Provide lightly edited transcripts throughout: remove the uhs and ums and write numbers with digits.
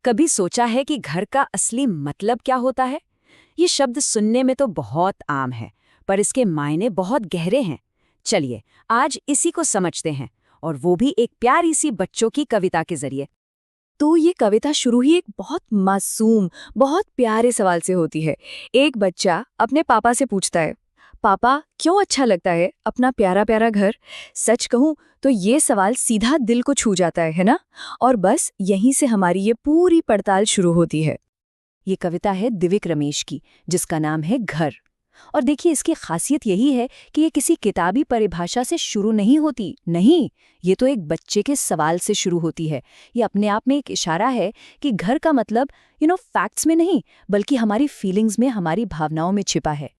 कभी सोचा है कि घर का असली मतलब क्या होता है? ये शब्द सुनने में तो बहुत आम है, पर इसके मायने बहुत गहरे हैं। चलिए, आज इसी को समझते हैं, और वो भी एक प्यारी सी बच्चों की कविता के जरिए। तो ये कविता शुरू ही एक बहुत मासूम, बहुत प्यारे सवाल से होती है। एक बच्चा अपने पापा से पूछता है, पापा क्यों अच्छा लगता है अपना प्यारा प्यारा घर? सच कहूं तो ये सवाल सीधा दिल को छू जाता है ना? और बस यहीं से हमारी ये पूरी पड़ताल शुरू होती है। ये कविता है दिव्यक रमेश की, जिसका नाम है घर। और देखिए, इसकी खासियत यही है कि ये किसी किताबी परिभाषा से शुरू नहीं होती। नहीं, ये तो एक बच्चे के सवाल से शुरू होती है। ये अपने आप में एक इशारा है कि घर का मतलब फैक्ट्स में नहीं, बल्कि हमारी फीलिंग्स में, हमारी भावनाओं में छिपा है।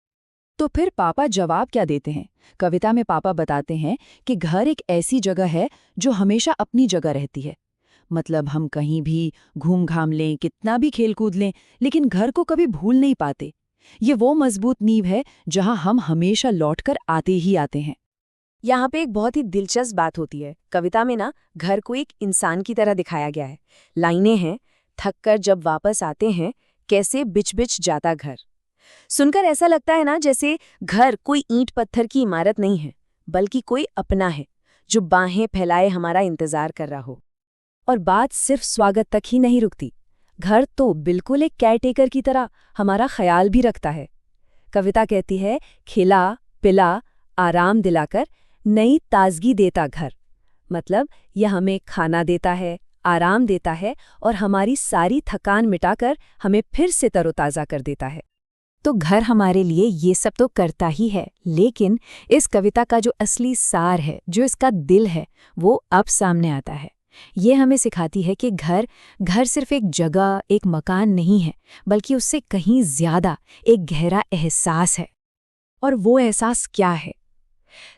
तो फिर पापा जवाब क्या देते हैं? कविता में पापा बताते हैं कि घर एक ऐसी जगह है जो हमेशा अपनी जगह रहती है। मतलब हम कहीं भी घूम घाम लें, कितना भी खेल कूद लें, लेकिन घर को कभी भूल नहीं पाते। ये वो मजबूत नींव है जहां हम हमेशा लौटकर आते ही आते हैं। यहाँ पे एक बहुत ही दिलचस्प बात होती है। कविता में ना घर को एक इंसान की तरह दिखाया गया है। लाइनें हैं, थक कर जब वापस आते हैं, कैसे बिछ बिछ जाता घर। सुनकर ऐसा लगता है ना जैसे घर कोई ईंट पत्थर की इमारत नहीं है, बल्कि कोई अपना है जो बाहें फैलाए हमारा इंतजार कर रहा हो। और बात सिर्फ स्वागत तक ही नहीं रुकती। घर तो बिल्कुल एक केयरटेकर की तरह हमारा ख्याल भी रखता है। कविता कहती है, खिला पिला आराम दिलाकर नई ताजगी देता घर। मतलब यह हमें खाना देता है, आराम देता है, और हमारी सारी थकान मिटाकर हमें फिर से तरोताज़ा कर देता है। तो घर हमारे लिए ये सब तो करता ही है, लेकिन इस कविता का जो असली सार है, जो इसका दिल है, वो अब सामने आता है। ये हमें सिखाती है कि घर सिर्फ एक जगह, एक मकान नहीं है, बल्कि उससे कहीं ज्यादा एक गहरा एहसास है। और वो एहसास क्या है?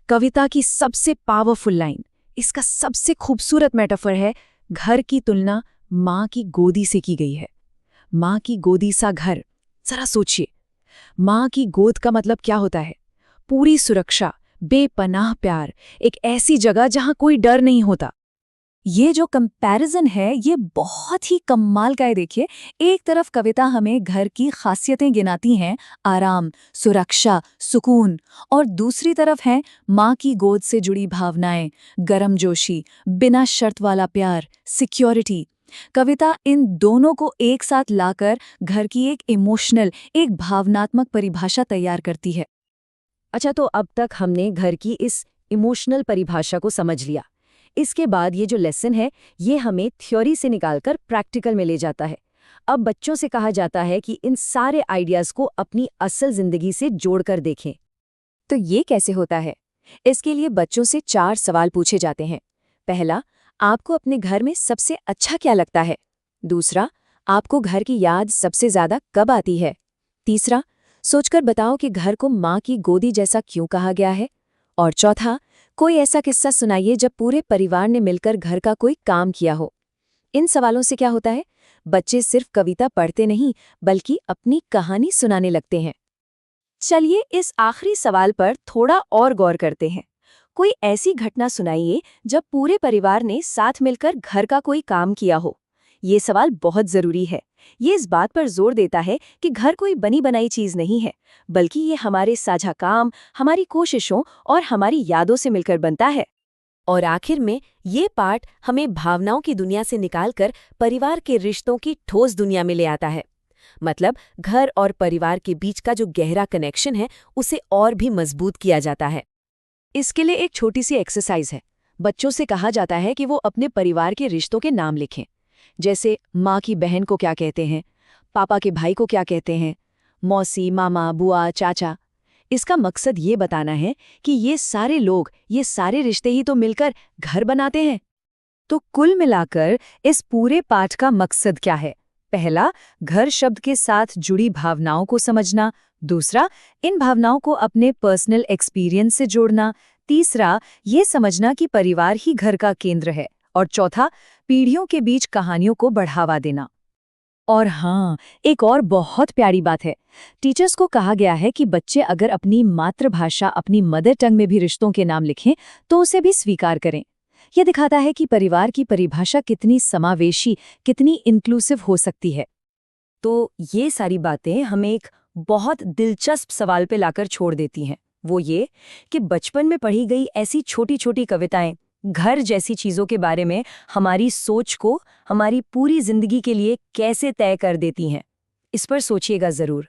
कविता की सबसे पावरफुल लाइन, इसका सबसे खूबसूरत मेटाफर है, घर की तुलना माँ की गोदी से की गई है। माँ की गोदी सा घर। जरा सोचिए, माँ की गोद का मतलब क्या होता है? पूरी सुरक्षा, बेपनाह प्यार, एक ऐसी जगह जहां कोई डर नहीं होता। ये जो कंपैरिजन है, ये बहुत ही कमाल का है। देखिए, एक तरफ कविता हमें घर की खासियतें गिनाती हैं, आराम, सुरक्षा, सुकून, और दूसरी तरफ है माँ की गोद से जुड़ी भावनाएं, गर्मजोशी, बिना शर्त वाला प्यार, सिक्योरिटी। कविता इन दोनों को एक साथ लाकर घर की एक इमोशनल, एक भावनात्मक परिभाषा तैयार करती है। अच्छा, तो अब तक हमने घर की इस इमोशनल परिभाषा को समझ लिया। इसके बाद ये जो लेसन है, ये हमें थ्योरी से निकालकर प्रैक्टिकल में ले जाता है। अब बच्चों से कहा जाता है कि इन सारे आइडियाज को अपनी असल जिंदगी से जोड़कर देखें। तो ये कैसे होता है? इसके लिए बच्चों से 4 सवाल पूछे जाते हैं। पहला, आपको अपने घर में सबसे अच्छा क्या लगता है? दूसरा, आपको घर की याद सबसे ज्यादा कब आती है? तीसरा, सोचकर बताओ कि घर को माँ की गोदी जैसा क्यों कहा गया है? और चौथा, कोई ऐसा किस्सा सुनाइए जब पूरे परिवार ने मिलकर घर का कोई काम किया हो। इन सवालों से क्या होता है? बच्चे सिर्फ कविता पढ़ते नहीं, बल्कि अपनी कहानी सुनाने लगते हैं। चलिए, इस आखिरी सवाल पर थोड़ा और गौर करते हैं। कोई ऐसी घटना सुनाइए जब पूरे परिवार ने साथ मिलकर घर का कोई काम किया हो। ये सवाल बहुत जरूरी है। ये इस बात पर जोर देता है कि घर कोई बनी बनाई चीज नहीं है, बल्कि ये हमारे साझा काम, हमारी कोशिशों और हमारी यादों से मिलकर बनता है। और आखिर में ये पाठ हमें भावनाओं की दुनिया से निकालकर परिवार के रिश्तों की ठोस दुनिया में ले आता है। मतलब घर और परिवार के बीच का जो गहरा कनेक्शन है, उसे और भी मजबूत किया जाता है। इसके लिए एक छोटी सी एक्सरसाइज है। बच्चों से कहा जाता है कि वो अपने परिवार के रिश्तों के नाम लिखें। जैसे माँ की बहन को क्या कहते हैं, पापा के भाई को क्या कहते हैं, मौसी, मामा, बुआ, चाचा। इसका मकसद ये बताना है कि ये सारे लोग, ये सारे रिश्ते ही तो मिलकर घर बनाते हैं। तो कुल मिलाकर इस पूरे पाठ का मकसद क्या है? पहला, घर शब्द के साथ जुड़ी भावनाओं को समझना। दूसरा, इन भावनाओं को अपने पर्सनल एक्सपीरियंस से जोड़ना। तीसरा, ये समझना कि परिवार ही घर का केंद्र है। और चौथा, पीढ़ियों के बीच कहानियों को बढ़ावा देना। और हाँ, एक और बहुत प्यारी बात है। टीचर्स को कहा गया है कि बच्चे अगर अपनी मातृभाषा, अपनी मदर टंग में भी रिश्तों के नाम लिखें तो उसे भी स्वीकार करें। यह दिखाता है कि परिवार की परिभाषा कितनी समावेशी, कितनी इंक्लूसिव हो सकती है। तो ये सारी बातें हमें एक बहुत दिलचस्प सवाल पे लाकर छोड़ देती हैं। वो ये कि बचपन में पढ़ी गई ऐसी छोटी-छोटी कविताएं घर जैसी चीज़ों के बारे में हमारी सोच को हमारी पूरी जिंदगी के लिए कैसे तय कर देती हैं। इस पर सोचिएगा ज़रूर।